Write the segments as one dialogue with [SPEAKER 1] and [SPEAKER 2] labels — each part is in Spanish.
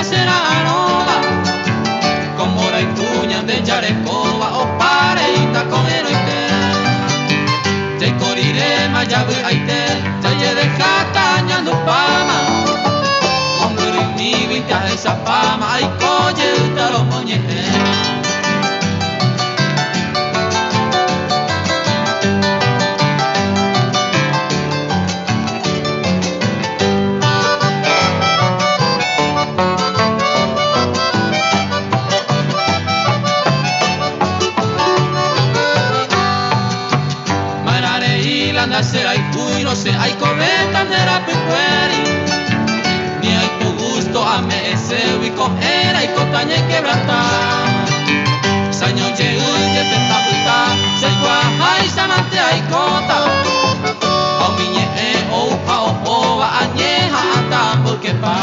[SPEAKER 1] será arroba, como la ituña de Yarecoba, o pareita con eroite. Te corire mayabu aite, te de cataña no pama. Hombre mi vita esa pama, ay coye utaro moñete. Será y cuy, no sé, hay cometa de la pecueri, ni hay tu gusto a me ese y cojera y cotaña y quebrantar. Saño ye penta puta, se cuaja y samante hay cota, o miñe o upa o ova añeja ata porque pa.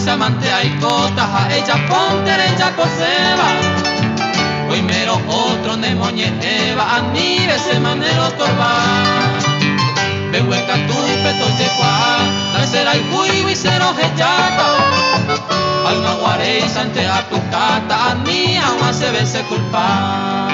[SPEAKER 1] Samante hay cotas a ella pontere ella poseba. Hoy mero otro ne moñe eva anire se manero torba. Ve hueca tu peto yequa, tal será y fui cero hechata. Al naguare sante a tu tata, a mí aún se ve se culpa.